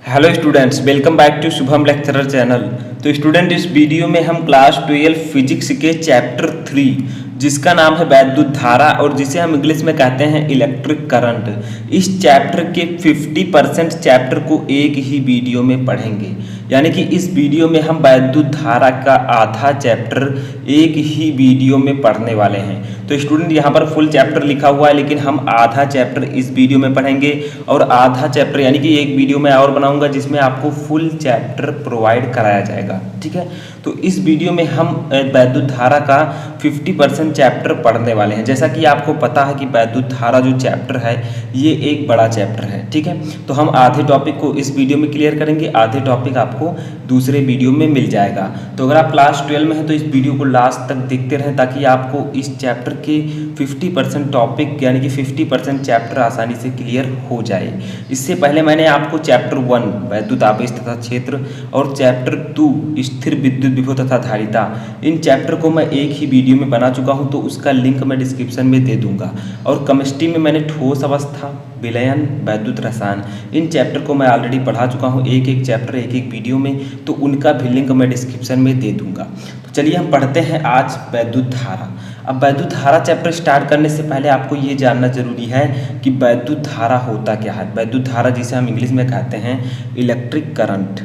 Hello students, welcome back to Shubham lecturer channel. तो student, इस video में हम क्लास 12 फिजिक्स के चैप्टर 3 जिसका नाम है वैद्युत धारा और जिसे हम इंग्लिश में कहते हैं इलेक्ट्रिक करंट, इस चैप्टर के 50% चैप्टर को एक ही वीडियो में पढ़ेंगे। यानी कि इस वीडियो में हम वैद्युत धारा का आधा चैप्टर एक ही वीडियो में पढ़ने वाले हैं। तो स्टूडेंट, यहाँ पर फुल चैप्टर लिखा हुआ है लेकिन हम आधा चैप्टर इस वीडियो में पढ़ेंगे और आधा चैप्टर यानी कि एक वीडियो में और बनाऊंगा जिसमें आपको फुल चैप्टर प्रोवाइड कराया जाएगा। ठीक है, तो इस वीडियो में हम वैद्युत धारा का 50% चैप्टर पढ़ने वाले हैं। जैसा कि आपको पता है कि वैद्युत धारा जो चैप्टर है ये एक बड़ा चैप्टर है। ठीक है, तो हम आधे टॉपिक को इस वीडियो में क्लियर करेंगे, आधे टॉपिक आपको दूसरे वीडियो में मिल जाएगा। तो अगर आप क्लास 12 में हैं तो इस वीडियो को लास्ट तक देखते रहें ताकि आपको इस चैप्टर के 50% टॉपिक यानी कि 50% चैप्टर आसानी से क्लियर हो जाए। इससे पहले मैंने आपको चैप्टर 1 वैद्युत आवेश तथा क्षेत्र और चैप्टर 2 स्थिर विद्युत विभव तथा धारिता, इन चैप्टर को मैं एक ही वीडियो में बना चुका हूं, तो उसका लिंक मैं डिस्क्रिप्शन में दे दूंगा। और केमिस्ट्री में मैंने ठोस अवस्था, विलयन, वैद्युत रसायन, इन चैप्टर को मैं ऑलरेडी पढ़ा चुका हूं एक एक चैप्टर एक एक वीडियो में, तो उनका भी लिंक मैं डिस्क्रिप्शन में दे दूंगा। तो चलिए हम पढ़ते हैं आज वैद्युत धारा। अब वैद्युत धारा चैप्टर स्टार्ट करने से पहले आपको ये जानना जरूरी है कि वैद्युत धारा होता क्या है। वैद्युत धारा जिसे हम इंग्लिश में कहते हैं इलेक्ट्रिक करंट,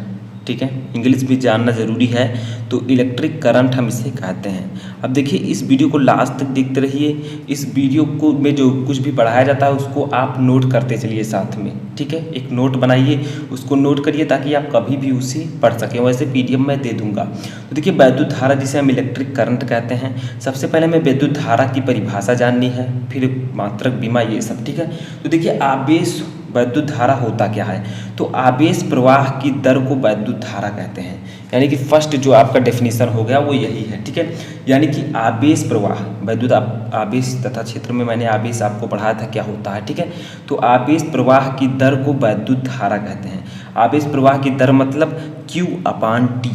ठीक है, इंग्लिश भी जानना ज़रूरी है, तो इलेक्ट्रिक करंट हम इसे कहते हैं। अब देखिए, इस वीडियो को लास्ट तक देखते रहिए। इस वीडियो को में जो कुछ भी पढ़ाया जाता है उसको आप नोट करते चलिए साथ में। ठीक है, एक नोट बनाइए, उसको नोट करिए ताकि आप कभी भी उसे पढ़ सकें। वैसे पीडीएफ में दे दूंगा। तो देखिए, वैद्युत धारा जिसे हम इलेक्ट्रिक करंट कहते हैं, सबसे पहले हमें वैद्युत धारा की परिभाषा जाननी है, फिर मात्रक, बीमा, ये सब। ठीक है, तो देखिए आवेश वैद्युत धारा होता क्या है। तो आवेश प्रवाह की दर को वैद्युत धारा कहते हैं। यानी कि फर्स्ट जो आपका डेफिनेशन हो गया वो यही है। ठीक है, यानी कि आवेश प्रवाह, वैद्युत आवेश तथा क्षेत्र में मैंने आवेश आपको पढ़ाया था क्या होता है। ठीक है, तो आवेश प्रवाह की दर को वैद्युत धारा कहते हैं। आवेश प्रवाह की दर मतलब Q/T,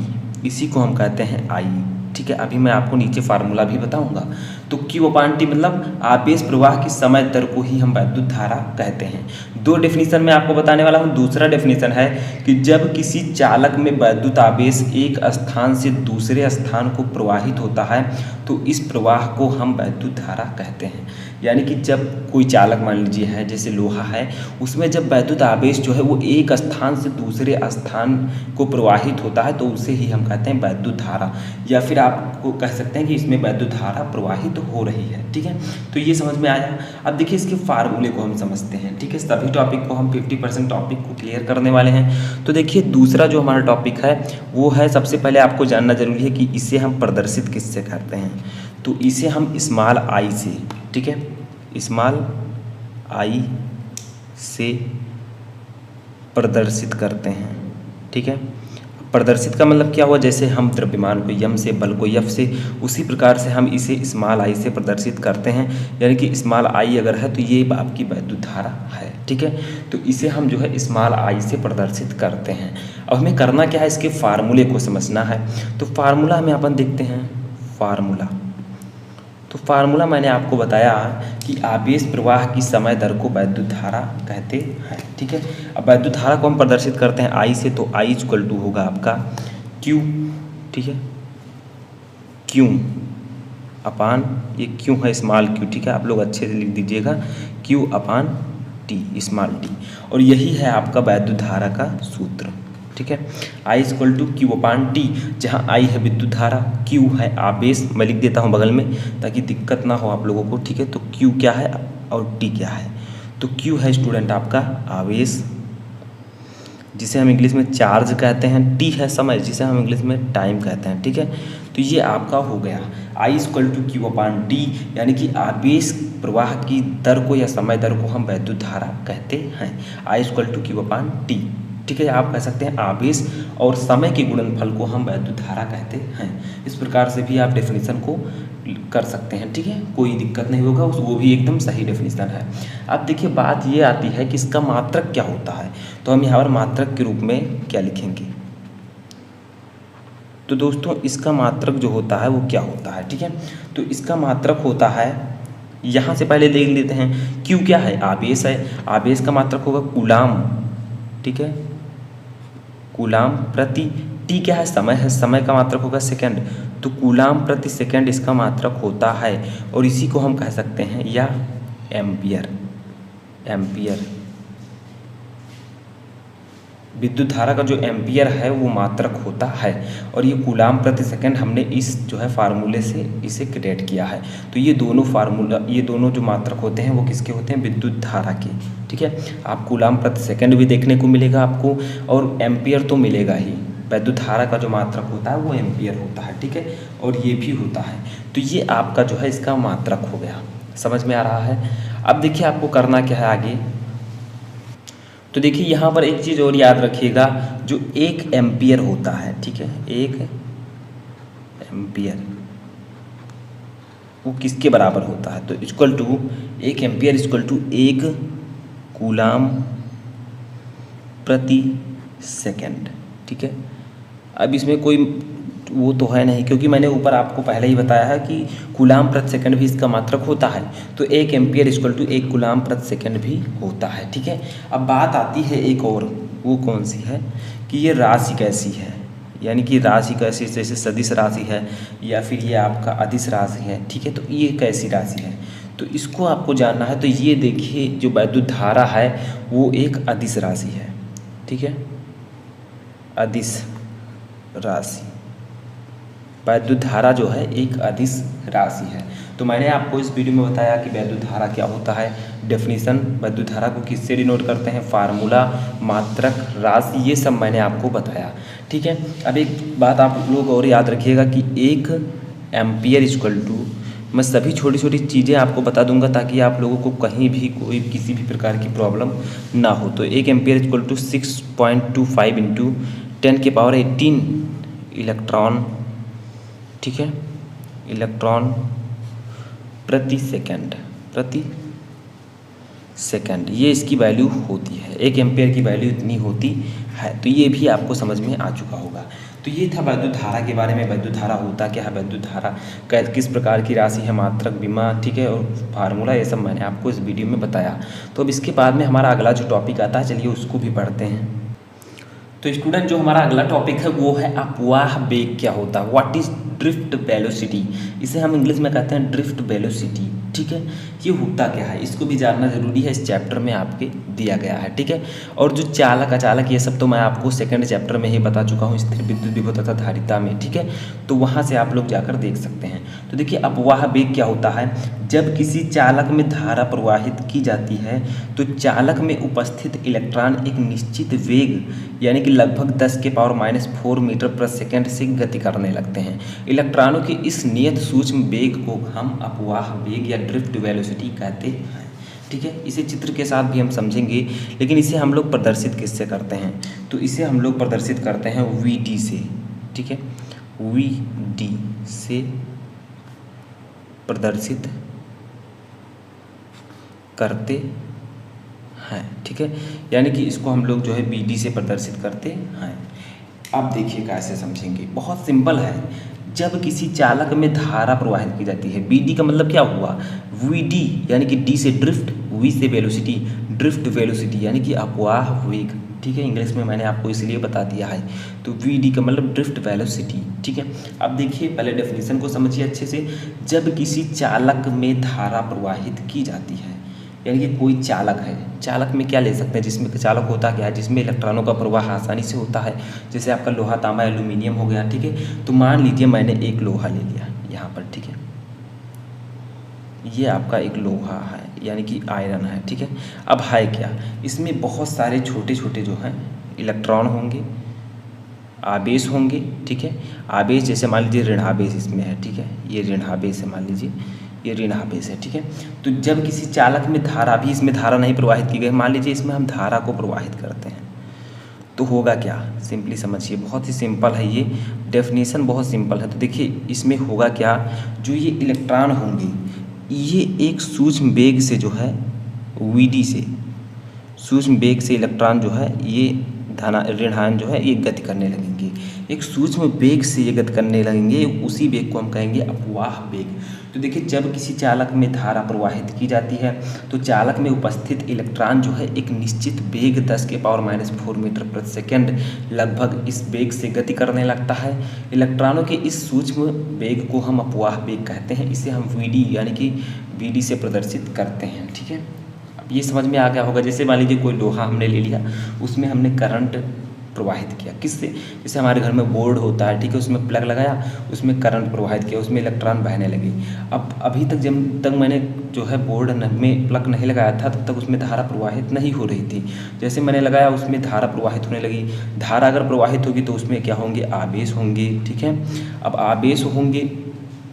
इसी को हम कहते हैं I। ठीक है, अभी मैं आपको नीचे फार्मूला भी बताऊंगा। तो Q/T मतलब आवेश प्रवाह की समय दर को ही हम वैद्युत धारा कहते हैं। दो डेफिनेशन मैं आपको बताने वाला हूं। दूसरा डेफिनेशन है कि जब किसी चालक में वैद्युत आवेश एक स्थान से दूसरे स्थान को प्रवाहित होता है तो इस प्रवाह को हम वैद्युत धारा कहते हैं। यानी कि जब कोई चालक मान लीजिए है, जैसे लोहा है, उसमें जब वैद्युत आवेश जो है वो एक स्थान से दूसरे स्थान को प्रवाहित होता है तो उसे ही हम कहते हैं वैद्युत धारा, या फिर आपको कह सकते हैं कि इसमें वैद्युत धारा प्रवाहित हो रही है। ठीक है, तो ये समझ में आया। अब देखिए इसके फार्मूले को हम समझते हैं। ठीक है, सभी टॉपिक को हम 50% टॉपिक को क्लियर करने वाले हैं। तो देखिए, दूसरा जो हमारा टॉपिक है वो है, सबसे पहले आपको जानना जरूरी है कि इसे हम प्रदर्शित किससे करते हैं। तो इसे हम स्मॉल आई से, ठीक है, स्मॉल आई से प्रदर्शित करते हैं। ठीक है, प्रदर्शित का मतलब क्या हुआ, जैसे हम द्रव्यमान को यम से, बल को यफ से, उसी प्रकार से हम इसे स्मॉल आई से प्रदर्शित करते हैं। यानी कि स्मॉल आई अगर है तो ये आपकी वैद्युत धारा है। ठीक है, तो इसे हम जो है स्मॉल आई से प्रदर्शित करते हैं। अब हमें करना क्या है, इसके फार्मूले को समझना है। तो फार्मूला हमें अपन देखते हैं। फार्मूला, तो फार्मूला मैंने आपको बताया कि आवेश प्रवाह की समय दर को वैद्युत धारा कहते हैं। ठीक है, अब वैद्युत धारा को हम प्रदर्शित करते हैं आई से, तो आई इक्वल टू होगा आपका Q। ठीक है, Q अपान, ये Q है स्मॉल q। ठीक है, आप लोग अच्छे से लिख दीजिएगा, Q/T स्मॉल t, और यही है आपका वैद्युत धारा का सूत्र। ठीक है, I इक्वल टू Q/T, जहाँ I है विद्युत धारा, Q है आवेश, मैं लिख देता हूँ बगल में ताकि दिक्कत ना हो आप लोगों को। ठीक है, तो Q क्या है और T क्या है। तो Q है स्टूडेंट आपका आवेश, जिसे हम इंग्लिश में चार्ज कहते हैं। T है समय, जिसे हम इंग्लिश में टाइम कहते हैं। ठीक है, तो ये आपका हो गया I इक्वल टू Q/T, यानी कि आवेश प्रवाह की दर को या समय दर को हम वैद्युत धारा कहते हैं। I equal to Q/T। ठीक है, आप कह सकते हैं आवेश और समय के गुणनफल को हम वैद्युत धारा कहते हैं। इस प्रकार से भी आप डेफिनेशन को कर सकते हैं। ठीक है, कोई दिक्कत नहीं होगा, वो भी एकदम सही डेफिनेशन है। अब देखिए, बात ये आती है कि इसका मात्रक क्या होता है। तो हम यहाँ पर मात्रक के रूप में क्या लिखेंगे। तो दोस्तों, इसका मात्रक जो होता है वो क्या होता है। ठीक है, तो इसका मात्रक होता है, यहाँ से पहले देख लेते हैं। Q क्या है, आवेश है, आवेश का मात्रक होगा कूलाम। ठीक है, कूलाम प्रति, टी क्या है, समय का मात्रक होगा सेकंड, तो कूलाम प्रति सेकंड इसका मात्रक होता है और इसी को हम कह सकते हैं या एम्पियर। विद्युत धारा का जो एम्पियर है वो मात्रक होता है और ये कूलाम प्रति सेकंड हमने इस जो है फार्मूले से इसे क्रिएट किया है। तो ये दोनों जो मात्रक होते हैं वो किसके होते हैं, विद्युत धारा के। ठीक है, आप कूलाम प्रति सेकंड भी देखने को मिलेगा आपको और एम्पियर तो मिलेगा ही। विद्युत धारा का जो मात्रक होता है वो एम्पियर होता है। ठीक है, और ये भी होता है। तो ये आपका जो है इसका मात्रक हो गया, समझ में आ रहा है। अब देखिए आपको करना क्या है आगे, तो देखिए यहाँ पर एक चीज़ और याद रखिएगा, जो 1 एम्पियर होता है, ठीक है, 1 एम्पियर वो किसके बराबर होता है, तो equal to 1 ampere equal to 1 coulomb प्रति सेकंड। ठीक है, अब इसमें कोई वो तो है नहीं, क्योंकि मैंने ऊपर आपको पहले ही बताया है कि कूलाम प्रति सेकंड भी इसका मात्रक होता है, तो 1 एम्पियर इक्वल टू 1 कूलाम प्रति सेकंड भी होता है। ठीक है, अब बात आती है एक और, वो कौन सी है कि ये राशि कैसी है, यानी कि राशि कैसी, जैसे सदिश राशि है या फिर ये आपका अदिश राशि है। ठीक है, तो ये कैसी राशि है, तो इसको आपको जानना है। तो ये देखिए जो विद्युत धारा है वो एक अदिश राशि है। ठीक है, अदिश राशि, विद्युत धारा जो है एक अदिश राशि है। तो मैंने आपको इस वीडियो में बताया कि विद्युत धारा क्या होता है, डेफिनेशन, विद्युत धारा को किससे डिनोट करते हैं, फार्मूला, मात्रक, राशि, ये सब मैंने आपको बताया। ठीक है, अब एक बात आप लोग और याद रखिएगा कि 1 एम्पियर इक्वल टू, मैं सभी छोटी छोटी चीज़ें आपको बता दूंगा ताकि आप लोगों को कहीं भी कोई किसी भी प्रकार की प्रॉब्लम ना हो। तो 1 ampere equal to 6.25 into 10⁻18 electron. ठीक है, इलेक्ट्रॉन प्रति सेकंड, ये इसकी वैल्यू होती है। 1 एम्पियर की वैल्यू इतनी होती है, तो ये भी आपको समझ में आ चुका होगा। तो ये था विद्युत धारा के बारे में। विद्युत धारा होता क्या है, विद्युत धारा किस प्रकार की राशि है, मात्रक, विमा, ठीक है, और फार्मूला, ये सब मैंने आपको इस वीडियो में बताया। तो अब इसके बाद में हमारा अगला जो टॉपिक आता है, चलिए उसको भी पढ़ते हैं। तो स्टूडेंट जो हमारा अगला टॉपिक है वो है अपवाह वेग क्या होता है, व्हाट इज ड्रिफ्ट वेलोसिटी, इसे हम इंग्लिश में कहते हैं ड्रिफ्ट वेलोसिटी। ठीक है, ये होता क्या है, इसको भी जानना जरूरी है, इस चैप्टर में आपके दिया गया है। ठीक है, और जो चालक अचालक ये सब तो मैं आपको सेकंड चैप्टर में ही बता चुका हूँ, स्थिर विद्युत विभव तथा धारिता में। ठीक है, तो वहाँ से आप लोग जाकर देख सकते हैं। तो देखिए अपवाह वेग क्या होता है, जब किसी चालक में धारा प्रवाहित की जाती है तो चालक में उपस्थित इलेक्ट्रॉन एक निश्चित वेग यानी कि लगभग 10⁻⁻⁴ मीटर प्रति सेकंड से गति करने लगते हैं। इलेक्ट्रॉनों के इस नियत सूक्ष्म वेग को हम अपवाह वेग या ड्रिफ्ट वेलोसिटी कहते हैं। ठीक है, इसे चित्र के साथ भी हम समझेंगे, लेकिन इसे हम लोग प्रदर्शित किससे करते हैं, तो इसे हम लोग प्रदर्शित करते हैं VD से। ठीक है, VD से प्रदर्शित करते हैं। ठीक है, यानी कि इसको हम लोग जो है BD से प्रदर्शित करते हैं। अब देखिए कैसे समझेंगे, बहुत सिंपल है। जब किसी चालक में धारा प्रवाहित की जाती है, BD का मतलब क्या हुआ, VD यानी कि D से ड्रिफ्ट, V से वेलोसिटी, ड्रिफ्ट वेलोसिटी यानी कि अपवाह वेग। ठीक है, इंग्लिश में मैंने आपको इसलिए बता दिया है। तो VD का मतलब ड्रिफ्ट वेलोसिटी। ठीक है, अब देखिए पहले डेफिनेशन को समझिए अच्छे से। जब किसी चालक में धारा प्रवाहित की जाती है, यानी कि कोई चालक है, चालक में क्या ले सकते हैं, जिसमें चालक होता क्या है, जिसमें इलेक्ट्रॉनों का प्रवाह आसानी से होता है, जैसे आपका लोहा, तांबा, एल्यूमिनियम हो गया। ठीक है, तो मान लीजिए मैंने एक लोहा ले लिया यहाँ पर। ठीक है, ये आपका एक लोहा है यानी कि आयरन है। ठीक है, अब है क्या, इसमें बहुत सारे छोटे छोटे जो हैं इलेक्ट्रॉन होंगे, आवेश होंगे। ठीक है, आवेश जैसे मान लीजिए ऋण आवेश इसमें है। ठीक है, ये ऋण आवेश है, मान लीजिए ये ऋण आवेश है। ठीक है, तो जब किसी चालक में धारा, भी इसमें धारा नहीं प्रवाहित की गई, मान लीजिए इसमें हम धारा को प्रवाहित करते हैं, तो होगा क्या, सिंपली समझिए, बहुत ही सिंपल है, ये डेफिनेशन बहुत सिंपल है। तो देखिए इसमें होगा क्या, जो ये इलेक्ट्रॉन होंगे ये एक सूक्ष्म वेग से जो है VD से, सूक्ष्म वेग से इलेक्ट्रॉन जो है ये ऋणायन जो है ये गति करने लगेंगे। एक सूक्ष्म वेग से ये गति करने लगेंगे, उसी वेग को हम कहेंगे अपवाह वेग। तो देखिए, जब किसी चालक में धारा प्रवाहित की जाती है तो चालक में उपस्थित इलेक्ट्रॉन जो है एक निश्चित वेग 10⁻⁴ मीटर प्रति सेकंड लगभग इस वेग से गति करने लगता है। इलेक्ट्रॉनों के इस सूक्ष्म वेग को हम अपवाह वेग कहते हैं। इसे हम वीडी यानी कि वीडी से प्रदर्शित करते हैं। ठीक है, अब ये समझ में आ गया होगा। जैसे मान लीजिए कोई लोहा हमने ले लिया, उसमें हमने करंट प्रवाहित किया, किससे? जैसे हमारे घर में बोर्ड होता है, ठीक है, उसमें प्लग लगाया, उसमें करंट प्रवाहित किया, उसमें इलेक्ट्रॉन बहने लगे। अब अभी तक जब तक मैंने जो है बोर्ड में प्लग नहीं लगाया था, तब तक उसमें धारा प्रवाहित नहीं हो रही थी। जैसे मैंने लगाया, उसमें धारा प्रवाहित होने लगी। धारा अगर प्रवाहित होगी तो उसमें क्या होंगे? आवेश होंगे। ठीक है, अब आवेश होंगे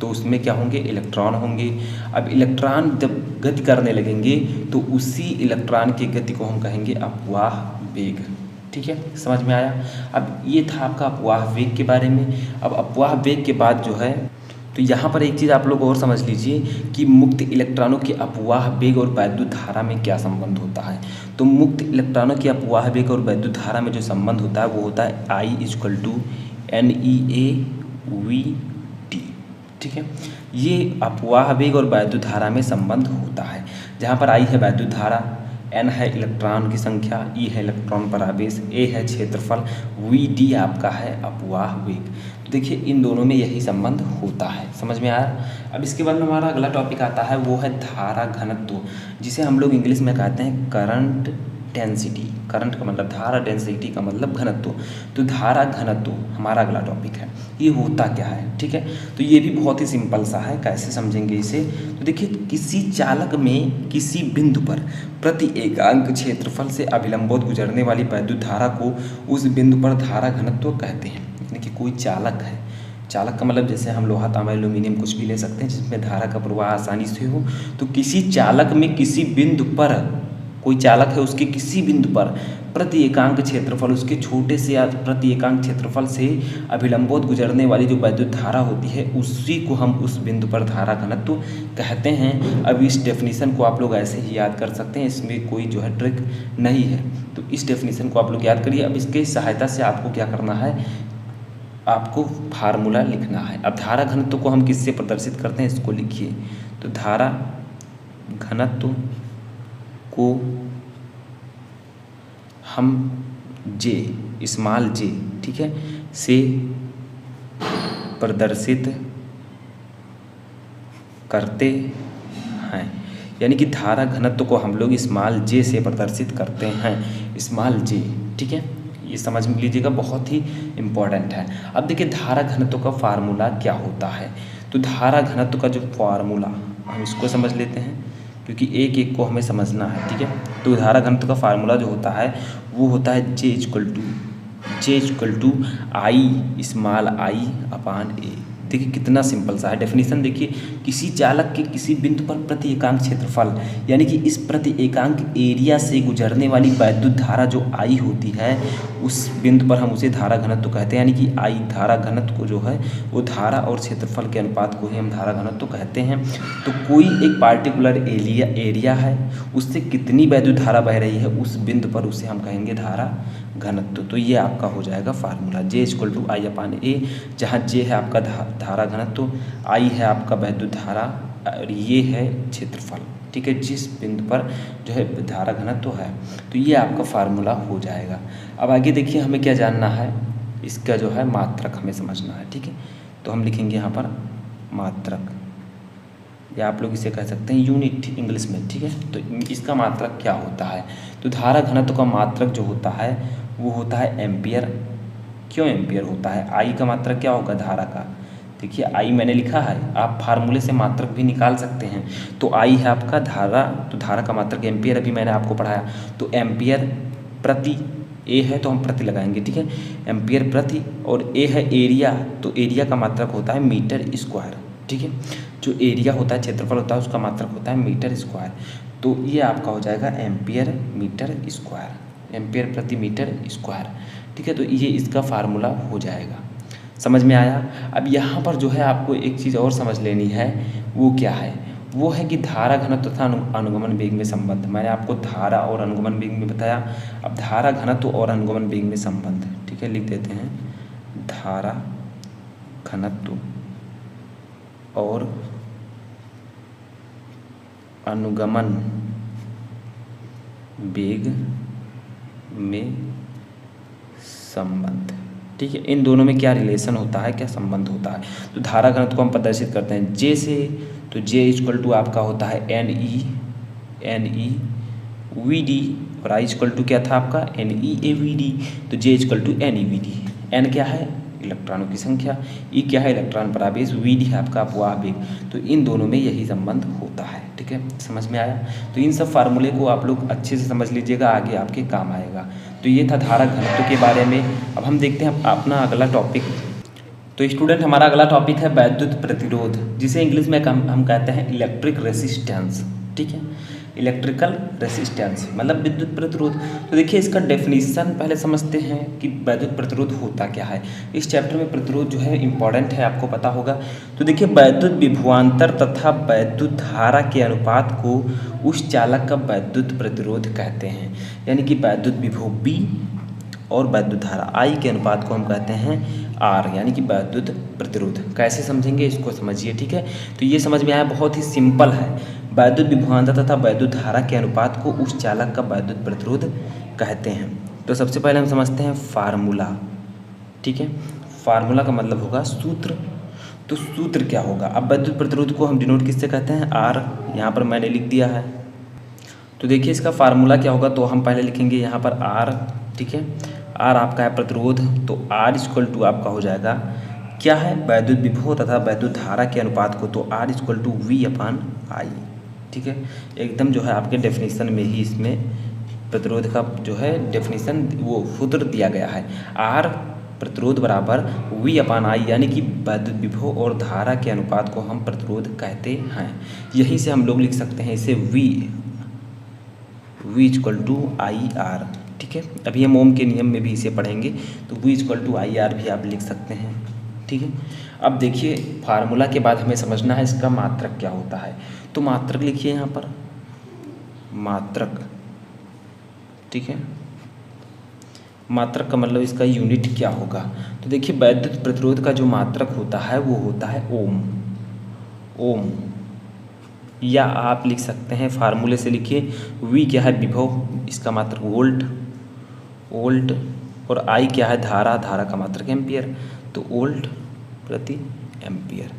तो उसमें क्या होंगे? इलेक्ट्रॉन होंगे। अब इलेक्ट्रॉन जब गति करने लगेंगे तो उसी इलेक्ट्रॉन की गति को हम कहेंगे अपवाह वेग। ठीक है, समझ में आया। अब ये था आपका अपवाह वेग के बारे में। अब अपवाह वेग के बाद जो है, तो यहाँ पर एक चीज़ आप लोग और समझ लीजिए कि मुक्त इलेक्ट्रॉनों के अपवाह वेग और वैद्युत धारा में क्या संबंध होता है। तो मुक्त इलेक्ट्रॉनों के अपवाह वेग और वैद्युत धारा में जो संबंध होता है वो होता है I = NeAVT। ठीक है, ये अपवाह वेग और वैद्युत धारा में संबंध होता है, जहाँ पर I है वैद्युत धारा, N है इलेक्ट्रॉन की संख्या, E है इलेक्ट्रॉन पर आवेश, A है क्षेत्रफल, VD आपका है अपवाह वेग। तो देखिए, इन दोनों में यही संबंध होता है। समझ में आया। अब इसके बाद में हमारा अगला टॉपिक आता है, वो है धारा घनत्व, जिसे हम लोग इंग्लिश में कहते हैं करंट डेंसिटी। करंट का मतलब धारा, डेंसिटी का मतलब घनत्व। तो धारा घनत्व हमारा अगला टॉपिक है। ये होता क्या है? ठीक है, तो ये भी बहुत ही सिंपल सा है। कैसे समझेंगे इसे? तो देखिए, किसी चालक में किसी बिंदु पर प्रति एकांक क्षेत्रफल से अभिलंबोत गुजरने वाली वैद्युत धारा को उस बिंदु पर धारा घनत्व कहते हैं। यानी कि कोई चालक है, चालक का मतलब जैसे हम लोहा, तांबा, एल्यूमिनियम कुछ भी ले सकते हैं जिसमें धारा का प्रवाह आसानी से हो। तो किसी चालक में किसी बिंदु पर, कोई चालक है, उसके किसी बिंदु पर प्रति एकांक क्षेत्रफल, उसके छोटे से या प्रति एकांक क्षेत्रफल से अभिलंबोत गुजरने वाली जो वैद्युत धारा होती है, उसी को हम उस बिंदु पर धारा घनत्व कहते हैं। अब इस डेफिनेशन को आप लोग ऐसे ही याद कर सकते हैं, इसमें कोई जो है ट्रिक नहीं है। तो इस डेफिनेशन को आप लोग याद करिए। अब इसके सहायता से आपको क्या करना है? आपको फार्मूला लिखना है। अब धारा घनत्व को हम किससे प्रदर्शित करते हैं, इसको लिखिए। तो धारा घनत्व को हम J, स्मॉल J, ठीक है, से प्रदर्शित करते हैं। यानी कि धारा घनत्व को हम लोग स्मॉल J से प्रदर्शित करते हैं, स्मॉल J। ठीक है, ये समझ लीजिएगा, बहुत ही इम्पोर्टेंट है। अब देखिए, धारा घनत्व का फार्मूला क्या होता है। तो धारा घनत्व का जो फार्मूला, हम इसको समझ लेते हैं क्योंकि एक एक को हमें समझना है। ठीक है, तो धारा घनत्व का फार्मूला जो होता है वो होता है J = I small I upon A। देखिए कितना सिंपल सा है डेफिनेशन। देखिए, किसी चालक के किसी बिंदु पर प्रति एकांक क्षेत्रफल, यानी कि इस प्रति एकांक एरिया से गुजरने वाली वैद्युत धारा जो I होती है, उस बिंदु पर हम उसे धारा घनत्व कहते हैं। यानी कि I, धारा घनत्व को जो है वो धारा और क्षेत्रफल के अनुपात को ही हम धारा घनत्व कहते हैं। तो कोई एक पार्टिकुलर एरिया है, उससे कितनी वैद्युत धारा बह रही है, उस बिंदु पर उसे हम कहेंगे धारा घनत्व। तो ये आपका हो जाएगा formula, J = I upon A, जहाँ J है आपका धारा घनत्व, I है आपका वैद्युत धारा और ये है क्षेत्रफल। ठीक है, जिस बिंदु पर जो है धारा घनत्व है। तो ये आपका फार्मूला हो जाएगा। अब आगे देखिए, हमें क्या जानना है, इसका जो है मात्रक हमें समझना है। ठीक है, तो हम लिखेंगे यहाँ पर मात्रक, या आप लोग इसे कह सकते हैं यूनिट इंग्लिश में। ठीक है, तो इसका मात्रक क्या होता है। तो धारा घनत्व का मात्रक जो होता है वो होता है एम्पियर। क्यों एम्पियर होता है? I का मात्रक क्या होगा धारा का? देखिए, I मैंने लिखा है, आप फार्मूले से मात्रक भी निकाल सकते हैं। तो I है आपका धारा, तो धारा का मात्रक एम्पियर अभी मैंने आपको पढ़ाया। तो एम्पियर प्रति, A है तो हम प्रति लगाएंगे। ठीक है, एम्पियर प्रति, और A है एरिया, तो एरिया का मात्रक होता है मीटर स्क्वायर। ठीक है, जो एरिया होता है, क्षेत्रफल होता है, उसका मात्रक होता है मीटर स्क्वायर। तो ये आपका हो जाएगा एम्पियर मीटर स्क्वायर, एम्पियर प्रति मीटर स्क्वायर। ठीक है, तो ये इसका फार्मूला हो जाएगा। समझ में आया। अब यहाँ पर जो है आपको एक चीज़ और समझ लेनी है, वो क्या है? वो है कि धारा घनत्व तथा अनुगमन वेग में संबंध। मैंने आपको धारा और अनुगमन वेग में बताया। अब धारा घनत्व और अनुगमन वेग में संबंध, ठीक है, लिख देते हैं धारा घनत्व और अनुगमन वेग में संबंध। ठीक है, इन दोनों में क्या रिलेशन होता है, क्या संबंध होता है। तो धारा घनत्व को हम प्रदर्शित करते हैं जे से, तो जे इक्वल टू आपका होता है एन ई वी डी, और आई इक्वल टू क्या था आपका N E A V D, तो J equal to N E V D. N क्या है, इलेक्ट्रॉनों की संख्या, ई क्या है, इलेक्ट्रॉन पर आवेश, वी डी है आपका अपवाह वेग। तो इन दोनों में यही संबंध होता है। ठीक है, समझ में आया। तो इन सब फार्मूले को आप लोग अच्छे से समझ लीजिएगा, आगे आपके काम आएगा। तो ये था धारा घनत्व के बारे में। अब हम देखते हैं अपना अगला टॉपिक। तो स्टूडेंट हमारा अगला टॉपिक है वैद्युत प्रतिरोध, जिसे इंग्लिश में हम कहते हैं इलेक्ट्रिक रेसिस्टेंस। ठीक है, इलेक्ट्रिकल रेसिस्टेंस मतलब विद्युत प्रतिरोध। तो देखिए इसका डेफिनेशन पहले समझते हैं कि वैद्युत प्रतिरोध होता क्या है। इस चैप्टर में प्रतिरोध जो है इम्पॉर्टेंट है, आपको पता होगा। तो देखिए वैद्युत विभवांतर तथा वैद्युत धारा के अनुपात को उस चालक का वैद्युत प्रतिरोध कहते हैं। यानी कि वैद्युत विभव V और वैद्युत धारा I के अनुपात को हम कहते हैं R, यानी कि वैद्युत प्रतिरोध। कैसे समझेंगे इसको समझिए। ठीक है, तो ये समझ में आया, बहुत ही सिंपल है। वैद्युत विभवांतर तथा वैद्युत धारा के अनुपात को उस चालक का वैद्युत प्रतिरोध कहते हैं। तो सबसे पहले हम समझते हैं फार्मूला। ठीक है, फार्मूला का मतलब होगा सूत्र। तो सूत्र क्या होगा। अब वैद्युत प्रतिरोध को हम डिनोट किससे कहते हैं, R, यहाँ पर मैंने लिख दिया है। तो देखिए इसका फार्मूला क्या होगा, तो हम पहले लिखेंगे यहाँ पर R। ठीक है, R आपका है प्रतिरोध, तो R इक्वल टू आपका हो जाएगा क्या है, वैद्युत विभव तथा वैद्युत धारा के अनुपात को, तो R equal to V upon I। ठीक है, एकदम जो है आपके डेफिनेशन में ही इसमें प्रतिरोध का जो है डेफिनेशन वो सूत्र दिया गया है। R प्रतिरोध बराबर V अपान I, यानी कि वैद्युत विभव और धारा के अनुपात को हम प्रतिरोध कहते हैं। यहीं से हम लोग लिख सकते हैं इसे V इक्वल टू IR। ठीक है, अभी हम ओम के नियम में भी इसे पढ़ेंगे, तो V इक्वल टू IR भी आप लिख सकते हैं। ठीक है, अब देखिए फार्मूला के बाद हमें समझना है इसका मात्रक क्या होता है। तो मात्रक लिखिए यहाँ पर, मात्रक। ठीक है, मात्रक का मतलब इसका यूनिट क्या होगा। तो देखिए वैद्युत प्रतिरोध का जो मात्रक होता है वो होता है ओम, या आप लिख सकते हैं फार्मूले से लिखिए V क्या है विभव, इसका मात्रक वोल्ट, और I क्या है धारा का मात्रक एम्पियर, तो वोल्ट प्रति एम्पियर।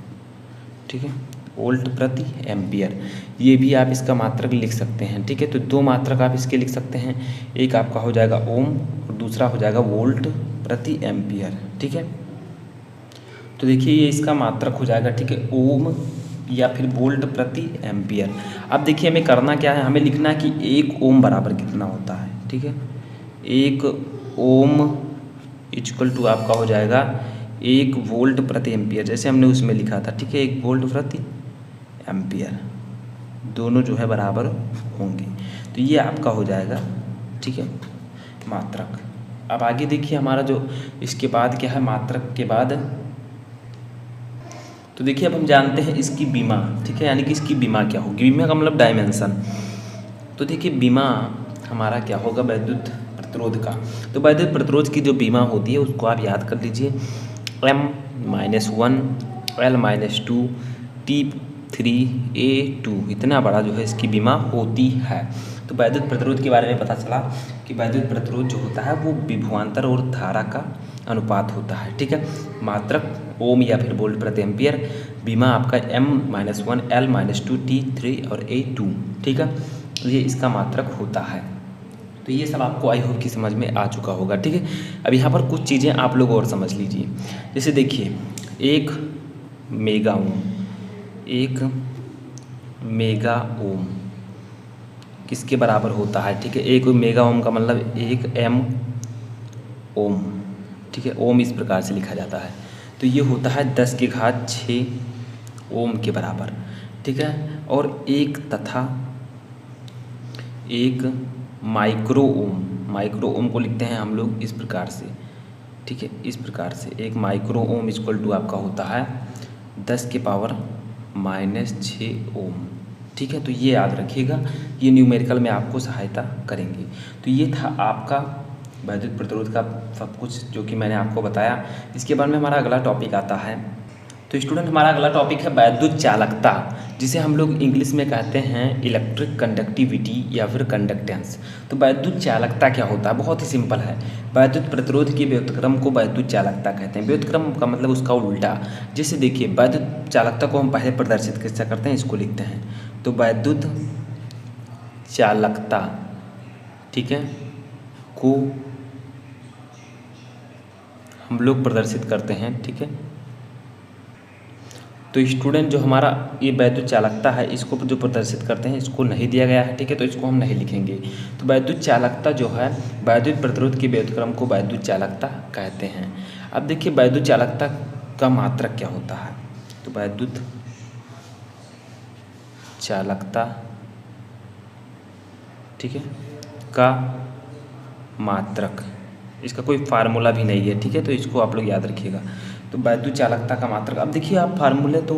ठीक है, वोल्ट प्रति एम्पियर, ये भी आप इसका मात्रक लिख सकते हैं। ठीक है, तो दो मात्रक आप इसके लिख सकते हैं, एक आपका हो जाएगा ओम और दूसरा हो जाएगा वोल्ट प्रति एम्पियर। ठीक है, तो देखिए ये इसका मात्रक हो जाएगा। ठीक है, ओम या फिर वोल्ट प्रति एम्पियर। अब देखिए हमें करना क्या है, हमें लिखना है कि 1 ओम बराबर कितना होता है। ठीक है, 1 ओम इक्वल टू आपका हो जाएगा 1 वोल्ट प्रति एम्पियर, जैसे हमने उसमें लिखा था। ठीक है, 1 वोल्ट प्रति एम्पियर, दोनों जो है बराबर होंगे, तो ये आपका हो जाएगा। ठीक है, मात्रक। अब आगे देखिए हमारा जो इसके बाद क्या है, मात्रक के बाद तो देखिए अब हम जानते हैं इसकी बीमा। ठीक है, यानी कि इसकी बीमा क्या होगी, बीमा का मतलब डायमेंशन। तो देखिए बीमा हमारा क्या होगा वैद्युत प्रतिरोध का। तो वैद्युत प्रतिरोध की जो बीमा होती है उसको आप याद कर लीजिए, M-1 L-2 T3A2, इतना बड़ा जो है इसकी बीमा होती है। तो वैद्युत प्रतिरोध के बारे में पता चला कि वैद्युत प्रतिरोध जो होता है वो विभवांतर और धारा का अनुपात होता है। ठीक है, मात्रक ओम या फिर वोल्ट प्रति एम्पियर, बीमा आपका M-1 L-2 T3 और A2। ठीक है, ये इसका मात्रक होता है। तो ये सब आपको आई होप कि समझ में आ चुका होगा। ठीक है, अब यहाँ पर कुछ चीज़ें आप लोग और समझ लीजिए। जैसे देखिए 1 मेगा ओम किसके बराबर होता है। ठीक है, 1 मेगा ओम का मतलब 1 M ओम। ठीक है, ओम इस प्रकार से लिखा जाता है, तो ये होता है 10⁶ ओम के बराबर। ठीक है, और 1 माइक्रो ओम को लिखते हैं हम लोग इस प्रकार से। ठीक है, इस प्रकार से 1 माइक्रो ओम इक्वल टू आपका होता है 10⁻⁻6 ओम। ठीक है, तो ये याद रखिएगा, ये न्यूमेरिकल में आपको सहायता करेंगे। तो ये था आपका वैद्युत प्रतिरोध का सब कुछ जो कि मैंने आपको बताया। इसके बाद में हमारा अगला टॉपिक आता है। तो स्टूडेंट हमारा अगला टॉपिक है वैद्युत चालकता, जिसे हम लोग इंग्लिश में कहते हैं इलेक्ट्रिक कंडक्टिविटी या फिर कंडक्टेंस। तो वैद्युत चालकता क्या होता है? बहुत ही सिंपल है। वैद्युत प्रतिरोध के व्युत्क्रम को वैद्युत चालकता कहते हैं। व्युत्क्रम का मतलब उसका उल्टा। जैसे देखिए, वैद्युत चालकता को हम पहले प्रदर्शित कैसे करते हैं, इसको लिखते हैं। तो वैद्युत चालकता, ठीक है, को हम लोग प्रदर्शित करते हैं, ठीक है। तो स्टूडेंट जो हमारा ये वैद्युत चालकता है, इसको जो प्रदर्शित करते हैं, इसको नहीं दिया गया है, ठीक है, तो इसको हम नहीं लिखेंगे। तो वैद्युत चालकता जो है, वैद्युत प्रतिरोध के व्युत्क्रम को वैद्युत चालकता कहते हैं। अब देखिए वैद्युत चालकता का मात्रक क्या होता है। तो वैद्युत चालकता, ठीक है, का मात्रक, इसका कोई फार्मूला भी नहीं है, ठीक है, तो इसको आप लोग याद रखिएगा। तो वैद्युत चालकता का मात्रक, अब देखिए आप फार्मूले, तो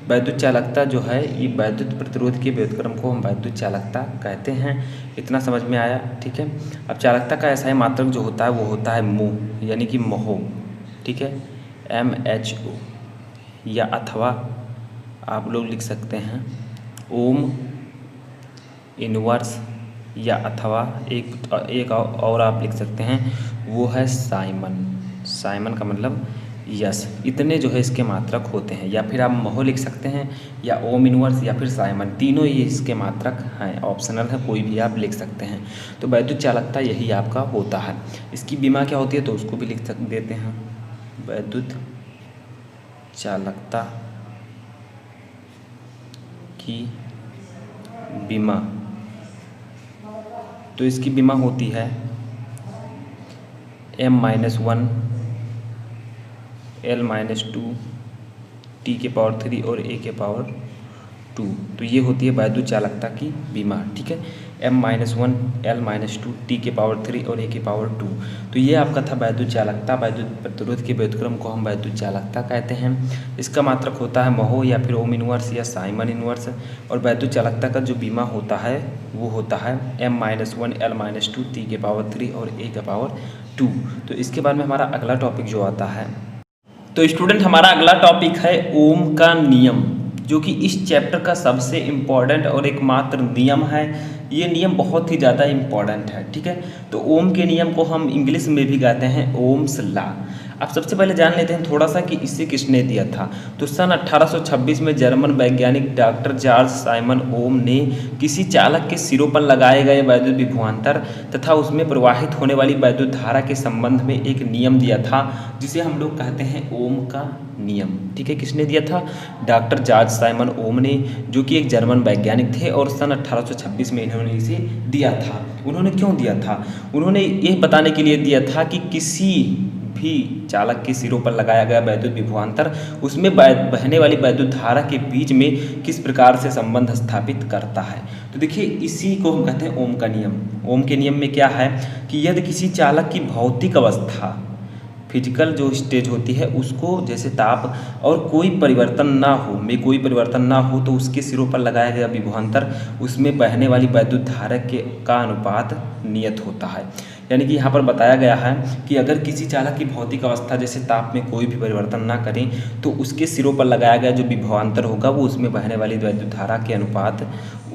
वैद्युत चालकता जो है ये वैद्युत प्रतिरोध के व्युत्क्रम को हम वैद्युत चालकता कहते हैं। इतना समझ में आया, ठीक है। अब चालकता का ऐसा ही मात्रक जो होता है वो होता है मो, यानी कि महो, ठीक है, MHO, या अथवा आप लोग लिख सकते हैं ओम इनवर्स, या अथवा एक और आप लिख सकते हैं, वो है साइमन। साइमन का मतलब यस। इतने जो है इसके मात्रक होते हैं, या फिर आप महो लिख सकते हैं, या ओम इनवर्स, या फिर साइमन, तीनों ये इसके मात्रक हैं। ऑप्शनल है, कोई भी आप लिख सकते हैं। तो वैद्युत चालकता यही आपका होता है। इसकी बीमा क्या होती है, तो उसको भी लिख देते हैं। वैद्युत चालकता की बीमा, तो इसकी बीमा होती है M-1 L-2 T⁻³ और A⁻²। तो ये होती है वैद्युत चालकता की बीमा, ठीक है। M-1 L-2 T⁻³ और A⁻²। तो ये आपका था वैद्युत चालकता। वैद्युत प्रतिरोध के व्युत्क्रम को हम वैद्युत चालकता कहते हैं। इसका मात्रक होता है महो, या फिर ओम इनवर्स, या साइमन इनवर्स। और वैद्युत चालकता का जो बीमा होता है वो होता है M-1 L-2 T⁻³ और A⁻²। तो इसके बाद में हमारा अगला टॉपिक जो आता है, तो स्टूडेंट हमारा अगला टॉपिक है ओम का नियम, जो कि इस चैप्टर का सबसे इम्पॉर्टेंट और एकमात्र नियम है। ये नियम बहुत ही ज़्यादा इम्पॉर्टेंट है, ठीक है। तो ओम के नियम को हम इंग्लिश में भी कहते हैं ओम्स लॉ। अब सबसे पहले जान लेते हैं थोड़ा सा कि इसे किसने दिया था। तो सन 1826 में जर्मन वैज्ञानिक डॉक्टर जॉर्ज साइमन ओम ने किसी चालक के सिरों पर लगाए गए वैद्युत विभवांतर तथा उसमें प्रवाहित होने वाली वैद्युत धारा के संबंध में एक नियम दिया था, जिसे हम लोग कहते हैं ओम का नियम, ठीक है। किसने दिया था? डॉक्टर जॉर्ज साइमन ओम ने, जो कि एक जर्मन वैज्ञानिक थे, और सन 1826 में इन्होंने इसे दिया था। उन्होंने क्यों दिया था? उन्होंने ये बताने के लिए दिया था कि किसी भी चालक के सिरों पर लगाया गया वैद्युत विभवांतर उसमें बहने वाली वैद्युत धारा के बीच में किस प्रकार से संबंध स्थापित करता है। तो देखिए इसी को हम कहते हैं ओम का नियम। ओम के नियम में क्या है कि यदि किसी चालक की भौतिक अवस्था, फिजिकल जो स्टेज होती है उसको, जैसे ताप और कोई परिवर्तन ना हो, में कोई परिवर्तन ना हो, तो उसके सिरों पर लगाया गया विभवांतर उसमें बहने वाली वैद्युत धारा का अनुपात नियत होता है। यानी कि यहाँ पर बताया गया है कि अगर किसी चालक की भौतिक अवस्था जैसे ताप में कोई भी परिवर्तन ना करें, तो उसके सिरों पर लगाया गया जो विभवांतर होगा वो उसमें बहने वाली वैद्युत धारा के अनुपात,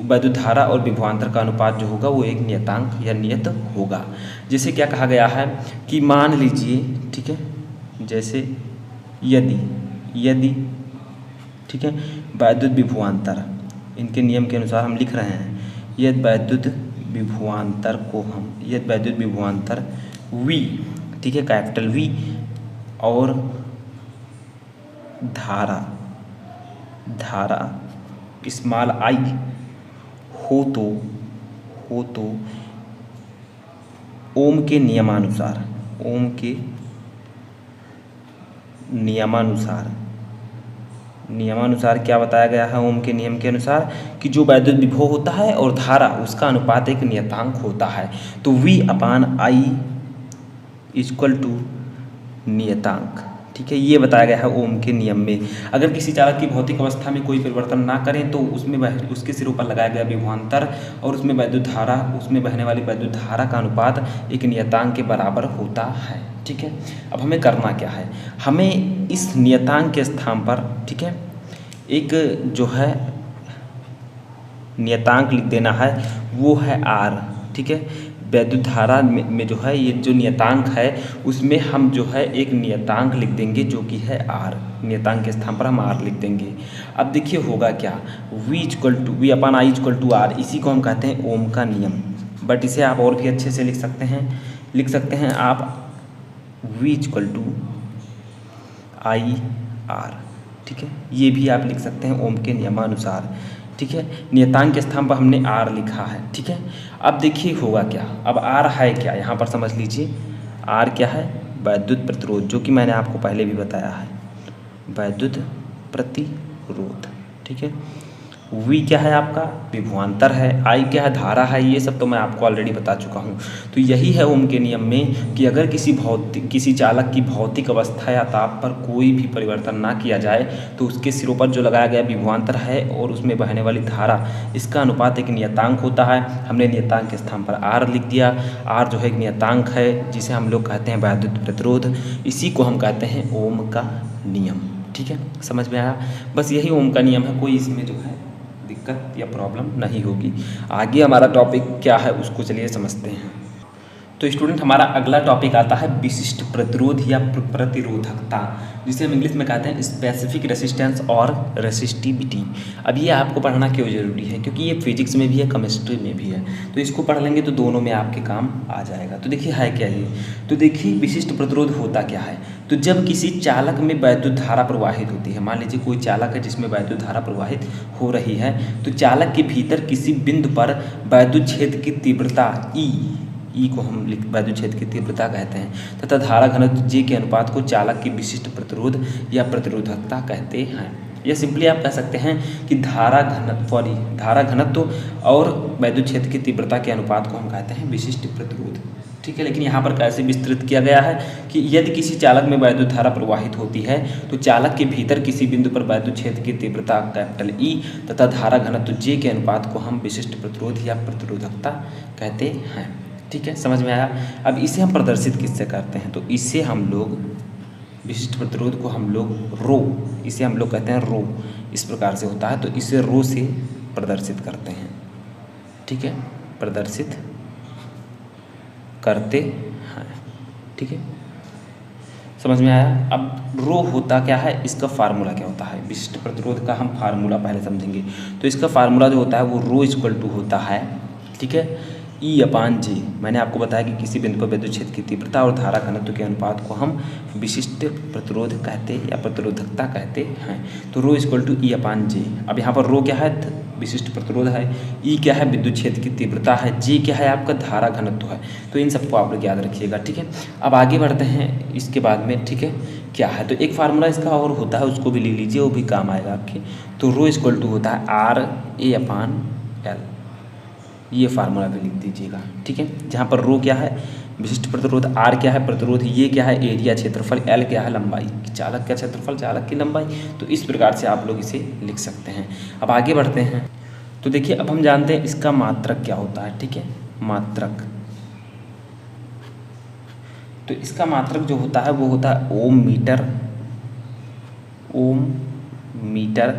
वैद्युत धारा और विभवांतर का अनुपात जो होगा वो एक नियतांक या नियत होगा। जैसे क्या कहा गया है कि मान लीजिए, ठीक है, जैसे यदि ठीक है वैद्युत विभवांतर, इनके नियम के अनुसार हम लिख रहे हैं, यदि वैद्युत विभवांतर V, ठीक है, कैपिटल V, और धारा स्मॉल I हो तो ओम के नियमानुसार क्या बताया गया है? ओम के नियम के अनुसार कि जो वैद्युत विभव होता है और धारा, उसका अनुपात एक नियतांक होता है। तो V/I = नियतांक, ठीक है, ये बताया गया है ओम के नियम में। अगर किसी चालक की भौतिक अवस्था में कोई परिवर्तन ना करें तो उसमें उसके सिरों पर लगाया गया विभवांतर और उसमें वैद्युत धारा, उसमें बहने वाली वैद्युत धारा का अनुपात एक नियतांक के बराबर होता है। ठीक है, अब हमें करना क्या है, हमें इस नियतांक के स्थान पर, ठीक है, एक जो है नियतांक लिख देना है, वो है आर। ठीक है, वैद्युत धारा में जो है ये जो नियतांक है उसमें हम जो है एक नियतांक लिख देंगे जो कि है आर। नियतांक के स्थान पर हम आर लिख देंगे। अब देखिए होगा क्या, V अपन I = R, इसी को हम कहते हैं ओम का नियम। बट इसे आप और भी अच्छे से लिख सकते हैं आप V = IR। ठीक है, ये भी आप लिख सकते हैं ओम के नियमानुसार। ठीक है, नियतांक के स्थान पर हमने आर लिखा है। ठीक है, अब देखिए होगा क्या, अब आर है क्या, यहाँ पर समझ लीजिए आर क्या है, वैद्युत प्रतिरोध, जो कि मैंने आपको पहले भी बताया है, वैद्युत प्रतिरोध। ठीक है, V क्या है आपका, विभवांतर है, I क्या है, धारा है, ये सब तो मैं आपको ऑलरेडी बता चुका हूँ। तो यही है ओम के नियम में कि अगर किसी चालक की भौतिक अवस्था या ताप पर कोई भी परिवर्तन ना किया जाए तो उसके सिरों पर जो लगाया गया विभवांतर है और उसमें बहने वाली धारा, इसका अनुपात एक नियतांक होता है। हमने नियतांक के स्थान पर R लिख दिया। R जो है एक नियतांक है जिसे हम लोग कहते हैं वैद्युत प्रतिरोध, इसी को हम कहते हैं ओम का नियम। ठीक है, समझ में आया, बस यही ओम का नियम है, कोई इसमें जो है दिक्कत या प्रॉब्लम नहीं होगी। आगे हमारा टॉपिक क्या है उसको चलिए समझते हैं। तो स्टूडेंट हमारा अगला टॉपिक आता है विशिष्ट प्रतिरोध या प्रतिरोधकता, जिसे हम इंग्लिश में कहते हैं स्पेसिफिक रेसिस्टेंस और रेसिस्टिविटी। अब ये आपको पढ़ना क्यों ज़रूरी है, क्योंकि ये फिजिक्स में भी है, केमिस्ट्री में भी है, तो इसको पढ़ लेंगे तो दोनों में आपके काम आ जाएगा। तो देखिए है क्या ये, तो देखिए विशिष्ट प्रतिरोध होता क्या है, तो जब किसी चालक में वैद्युत धारा प्रवाहित होती है, मान लीजिए कोई चालक है जिसमें वैद्युत धारा प्रवाहित हो रही है, तो चालक के भीतर किसी बिंदु पर वैद्युत क्षेत्र की तीव्रता ई को हम वैद्युत क्षेत्र की तीव्रता कहते हैं, तथा धारा घनत्व J के अनुपात को चालक की विशिष्ट प्रतिरोध या प्रतिरोधकता कहते हैं। या सिंपली आप कह सकते हैं कि धारा घनत्व और वैद्युत क्षेत्र की तीव्रता के अनुपात को हम कहते हैं विशिष्ट प्रतिरोध। ठीक है, लेकिन यहाँ पर कैसे विस्तृत किया गया है कि यदि किसी चालक में वैद्युत धारा प्रवाहित होती है तो चालक के भीतर किसी बिंदु पर वैद्युत क्षेत्र की तीव्रता E तथा धारा घनत्व J के अनुपात को हम विशिष्ट प्रतिरोध या प्रतिरोधकता कहते हैं। ठीक है, समझ में आया। अब इसे हम प्रदर्शित किससे करते हैं, तो इसे हम लोग विशिष्ट प्रतिरोध को हम लोग रो, इसे हम लोग कहते हैं रो, इस प्रकार से होता है, तो इसे रो से प्रदर्शित करते हैं। ठीक है, प्रदर्शित करते हैं। ठीक है, समझ में आया। अब रो होता क्या है, इसका फार्मूला क्या होता है, विशिष्ट प्रतिरोध का हम फार्मूला पहले समझेंगे। तो इसका फार्मूला जो होता है वो रो = होता है, ठीक है, E/J। मैंने आपको बताया कि किसी बिंदु पर विद्युत क्षेत्र की तीव्रता और धारा घनत्व के अनुपात को हम विशिष्ट प्रतिरोध कहते या प्रतिरोधकता कहते हैं। तो रो = E/J। अब यहाँ पर रो क्या है, विशिष्ट प्रतिरोध है, E क्या है, विद्युत क्षेत्र की तीव्रता है, J क्या है, आपका धारा घनत्व है। तो इन सबको आप लोग याद रखिएगा। ठीक है, अब आगे बढ़ते हैं इसके बाद में। ठीक है, क्या है, तो एक फार्मूला इसका और होता है, उसको भी ले लीजिए, वो भी काम आएगा आपके। तो रो = होता है RA/L, ये फार्मूला भी लिख दीजिएगा। ठीक है, जहाँ पर रो क्या है, विशिष्ट प्रतिरोध, R क्या है, प्रतिरोध, ये क्या है, एरिया क्षेत्रफल, L क्या है, लंबाई, चालक का क्षेत्रफल, चालक की लंबाई। तो इस प्रकार से आप लोग इसे लिख सकते हैं। अब आगे बढ़ते हैं। तो देखिए अब हम जानते हैं इसका मात्रक क्या होता है। ठीक है, मात्रक, तो इसका मात्रक जो होता है वो होता है ओम मीटर,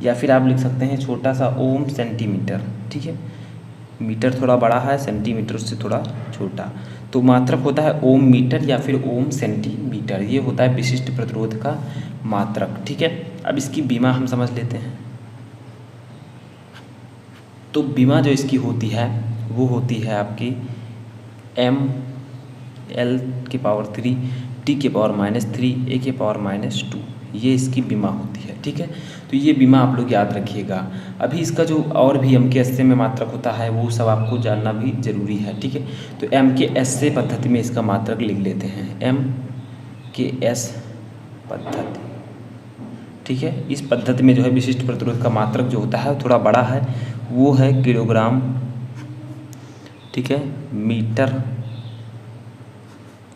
या फिर आप लिख सकते हैं छोटा सा ओम सेंटीमीटर। ठीक है, मीटर थोड़ा बड़ा है, सेंटीमीटर उससे थोड़ा छोटा, तो मात्रक होता है ओम मीटर या फिर ओम सेंटीमीटर। ये होता है विशिष्ट प्रतिरोध का मात्रक। ठीक है, अब इसकी बीमा हम समझ लेते हैं। तो बीमा जो इसकी होती है वो होती है आपकी mL/3 T⁻³ A⁻², ये इसकी बीमा होती है। ठीक है, तो ये बीमा आप लोग याद रखिएगा। अभी इसका जो और भी MKS में मात्रक होता है वो सब आपको जानना भी जरूरी है। ठीक है, तो MKS पद्धति में इसका मात्रक लिख लेते हैं, MKS पद्धति। ठीक है, इस पद्धति में जो है विशिष्ट प्रतिरोध का मात्रक जो होता है थोड़ा बड़ा है, वो है किलोग्राम, ठीक है, मीटर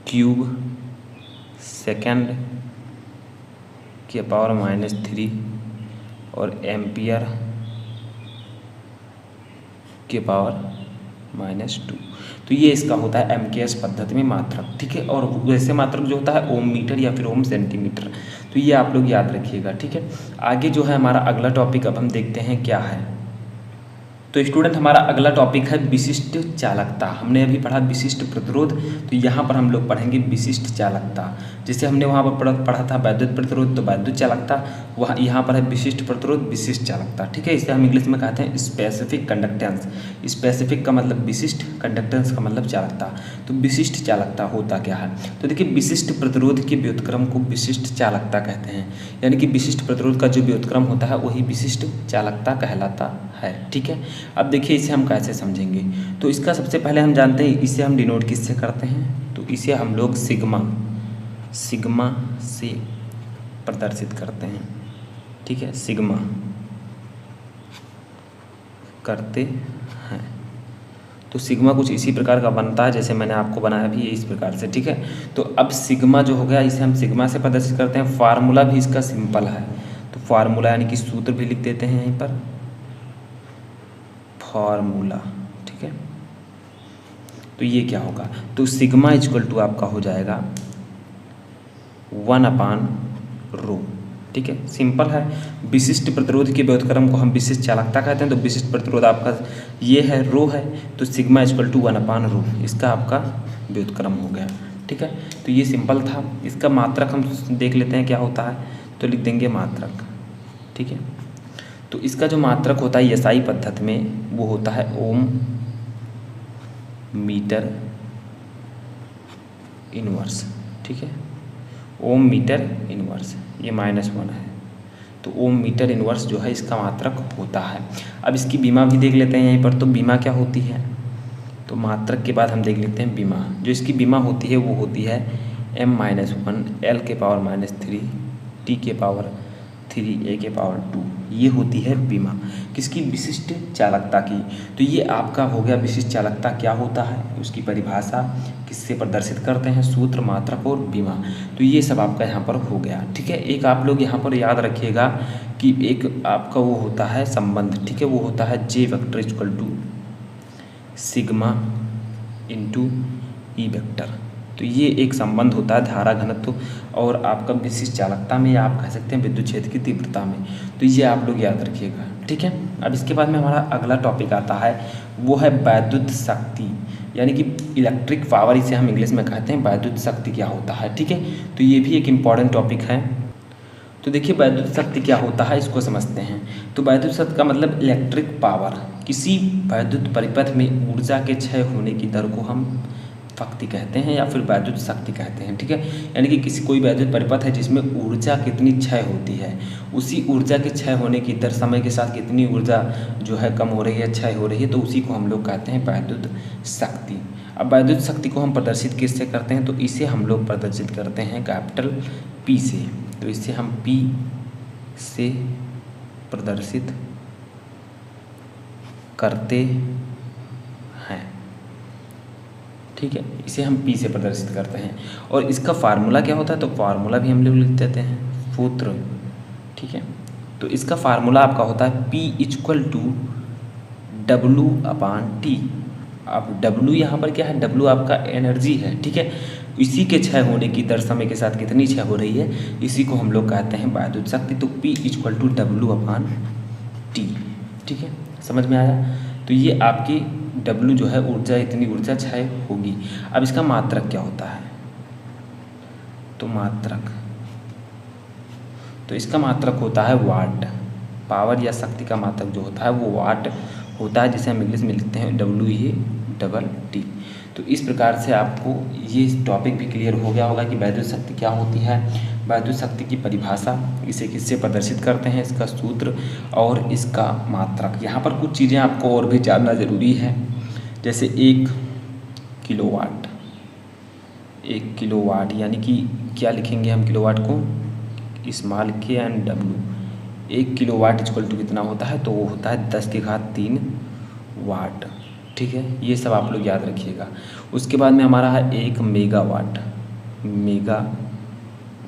क्यूब सेकंड के पावर -3 और एम्पियर के पावर -2। तो ये इसका होता है MKS पद्धति में मात्रक, ठीक है। और वैसे मात्रक जो होता है ओम मीटर या फिर ओम सेंटीमीटर। तो ये आप लोग याद रखिएगा, ठीक है। आगे जो है हमारा अगला टॉपिक अब हम देखते हैं क्या है। तो स्टूडेंट हमारा अगला टॉपिक है विशिष्ट चालकता। हमने अभी पढ़ा विशिष्ट प्रतिरोध, तो यहाँ पर हम लोग पढ़ेंगे विशिष्ट चालकता। जैसे हमने वहाँ पर पढ़ा था वैद्युत प्रतिरोध तो वैद्युत चालकता, वहाँ यहाँ पर है विशिष्ट प्रतिरोध विशिष्ट चालकता, ठीक है। इसे हम इंग्लिश में कहते हैं स्पेसिफिक कंडक्टेंस। स्पेसिफिक का मतलब विशिष्ट, कंडक्टेंस का मतलब चालकता। तो विशिष्ट चालकता होता क्या है? तो देखिए विशिष्ट प्रतिरोध के व्युत्क्रम को विशिष्ट चालकता कहते हैं, यानी कि विशिष्ट प्रतिरोध का जो व्युत्क्रम होता है वही विशिष्ट चालकता कहलाता है, ठीक है। अब देखिए इसे हम कैसे समझेंगे। तो इसका सबसे पहले हम जानते हैं इसे हम डिनोट किससे करते हैं। तो इसे हम लोग सिग्मा से प्रदर्शित करते हैं, ठीक है। सिग्मा करते हैं तो सिग्मा कुछ इसी प्रकार का बनता है जैसे मैंने आपको बनाया भी है इस प्रकार से, ठीक है। तो अब सिग्मा जो हो गया इसे हम सिग्मा से प्रदर्शित करते हैं। फार्मूला भी इसका सिंपल है, तो फार्मूला यानी कि सूत्र भी लिख देते हैं यहीं पर, फार्मूला, ठीक है। तो ये क्या होगा, तो सिग्मा इक्वल टू आपका हो जाएगा 1/ρ, ठीक है। सिंपल है। विशिष्ट प्रतिरोध के व्युत्क्रम को हम विशिष्ट चालकता कहते हैं। तो विशिष्ट प्रतिरोध आपका ये है ρ है, तो सिग्मा इक्वल टू 1/ρ इसका आपका व्युत्क्रम हो गया, ठीक है। तो ये सिंपल था। इसका मात्रक हम देख लेते हैं क्या होता है, तो लिख देंगे मात्रक, ठीक है। तो इसका जो मात्रक होता है SI पद्धति में वो होता है ओम मीटर इनवर्स, ठीक है। ओम मीटर इनवर्स, ये -1 है, तो ओम मीटर इनवर्स जो है इसका मात्रक होता है। अब इसकी बीमा भी देख लेते हैं यहीं पर। तो बीमा क्या होती है, तो मात्रक के बाद हम देख लेते हैं बीमा। जो इसकी बीमा होती है वो होती है m-1 L के पावर -3 T के पावर 3 A के पावर 2, ये होती है बीमा किसकी, विशिष्ट चालकता की। तो ये आपका हो गया विशिष्ट चालकता क्या होता है, उसकी परिभाषा, किससे प्रदर्शित करते हैं, सूत्र, मात्रक और बीमा। तो ये सब आपका यहाँ पर हो गया, ठीक है। एक आप लोग यहाँ पर याद रखिएगा कि एक आपका वो होता है संबंध, ठीक है, वो होता है J vector equal to sigma into E vector. तो ये एक संबंध होता है धारा घनत्व और आपका विशिष्ट चालकता में, या आप कह सकते हैं विद्युत क्षेत्र की तीव्रता में। तो ये आप लोग याद रखिएगा, ठीक है। अब इसके बाद में हमारा अगला टॉपिक आता है, वो है वैद्युत शक्ति, यानी कि इलेक्ट्रिक पावर, इसे हम इंग्लिश में कहते हैं। वैद्युत शक्ति क्या होता है, ठीक है। तो ये भी एक इम्पॉर्टेंट टॉपिक है। तो देखिए वैद्युत शक्ति क्या होता है इसको समझते हैं। तो वैद्युत शक्ति का मतलब इलेक्ट्रिक पावर, किसी वैद्युत परिपथ में ऊर्जा के क्षय होने की दर को हम शक्ति कहते हैं या फिर वैद्युत शक्ति कहते हैं, ठीक है। यानी कि किसी कोई वैद्युत परिपथ है जिसमें ऊर्जा कितनी क्षय होती है, उसी ऊर्जा के क्षय होने की दर, समय के साथ कितनी ऊर्जा जो है कम हो रही है, क्षय हो रही है, तो उसी को हम लोग कहते हैं वैद्युत शक्ति। अब वैद्युत शक्ति को हम प्रदर्शित किससे करते हैं, तो इसे हम लोग प्रदर्शित करते हैं कैपिटल P से। तो इसे हम P से प्रदर्शित करते हैं, ठीक है। इसे हम P से प्रदर्शित करते हैं। और इसका फार्मूला क्या होता है, तो फार्मूला भी हम लोग लिख देते हैं, सूत्र, ठीक है। तो इसका फार्मूला आपका होता है P इक्वल टू W/T। अब W यहाँ पर क्या है, W आपका एनर्जी है, ठीक है। इसी के क्षय होने की दर, समय के साथ कितनी क्षय हो रही है, इसी को हम लोग कहते हैं वैद्युत शक्ति। तो P इक्वल टू W/T, ठीक है, समझ में आया। तो ये आपकी W जो है ऊर्जा, इतनी ऊर्जा क्षय होगी। अब इसका मात्रक क्या होता है, तो मात्रक, तो इसका मात्रक होता है वाट। पावर या शक्ति का मात्रक जो होता है वो वाट होता है, जिसे हम इंग्लिश में लिखते हैं WA+T। तो इस प्रकार से आपको ये टॉपिक भी क्लियर हो गया होगा कि वैद्युत शक्ति क्या होती है, वैद्युत शक्ति की परिभाषा, इसे किससे प्रदर्शित करते हैं, इसका सूत्र और इसका मात्रक। यहाँ पर कुछ चीज़ें आपको और भी जानना ज़रूरी है, जैसे 1 किलोवाट। 1 किलोवाट यानी कि क्या लिखेंगे हम किलोवाट को, small k and W। 1 kilowatt equal to कितना होता है, तो वो होता है 10⁻³ वाट, ठीक है। ये सब आप लोग याद रखिएगा। उसके बाद में हमारा है 1 मेगावाट।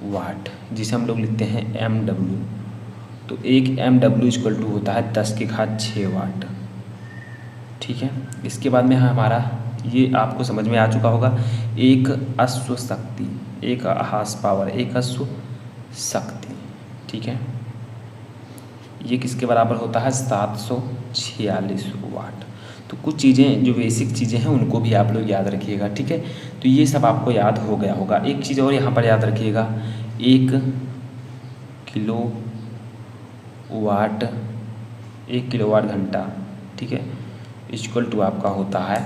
वाट, जिसे हम लोग लिखते हैं MW। तो 1 MW इक्वल टू होता है 10⁶ वाट। ठीक है, इसके बाद में हमारा ये आपको समझ में आ चुका होगा, एक अश्व शक्ति, एक हार्स पावर, एक अश्व शक्ति। ठीक है, ये किसके बराबर होता है? 746 वाट। तो कुछ चीज़ें जो बेसिक चीज़ें हैं उनको भी आप लोग याद रखिएगा। ठीक है, तो ये सब आपको याद हो गया होगा। एक चीज़ और यहाँ पर याद रखिएगा, 1 किलोवाट घंटा, ठीक है, इक्वल टू आपका होता है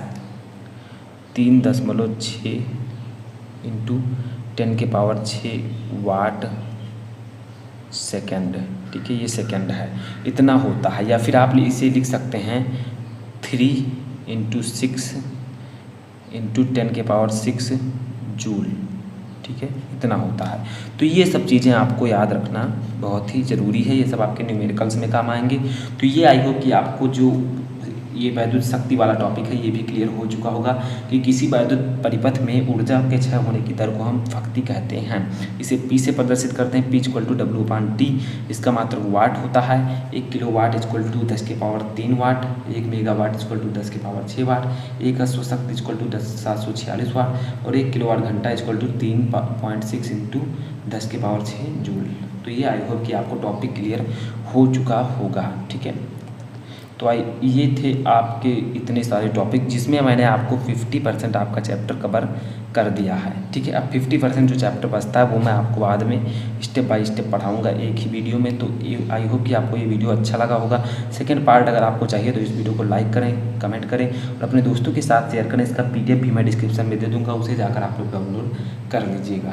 3.6 इंटू 10⁶ वाट सेकेंड। ठीक है, ये सेकेंड है, इतना होता है। या फिर आप इसे लिख सकते हैं 3 × 6 × 10⁶ जूल। ठीक है, इतना होता है। तो ये सब चीज़ें आपको याद रखना बहुत ही ज़रूरी है, ये सब आपके न्यूमेरिकल्स में काम आएंगे। तो ये आई होप कि आपको जो ये वैद्युत शक्ति वाला टॉपिक है ये भी क्लियर हो चुका होगा कि किसी वैद्युत परिपथ में ऊर्जा के क्षय होने की दर को हम शक्ति कहते हैं। इसे P से प्रदर्शित करते हैं, P = W/T। इसका मात्रक वाट होता है। 1 किलोवाट = 10⁻³ वाट, 1 मेगावाट = 10⁻6 वाट, एक अश्व शक्ति = 746 वाट और 1 किलोवाट घंटा = 3.6 × 10⁻6 जूल। तो ये आई होप कि आपको टॉपिक क्लियर हो चुका होगा। ठीक है, तो ये थे आपके इतने सारे टॉपिक जिसमें मैंने आपको 50% आपका चैप्टर कवर कर दिया है। ठीक है, अब 50% जो चैप्टर बचता है वो मैं आपको बाद में स्टेप बाय स्टेप पढ़ाऊंगा एक ही वीडियो में। तो आई होप कि आपको ये वीडियो अच्छा लगा होगा। सेकंड पार्ट अगर आपको चाहिए तो इस वीडियो को लाइक करें, कमेंट करें और अपने दोस्तों के साथ शेयर करें। इसका PDF भी मैं डिस्क्रिप्शन में दे दूँगा, उसे जाकर आप लोग डाउनलोड कर लीजिएगा।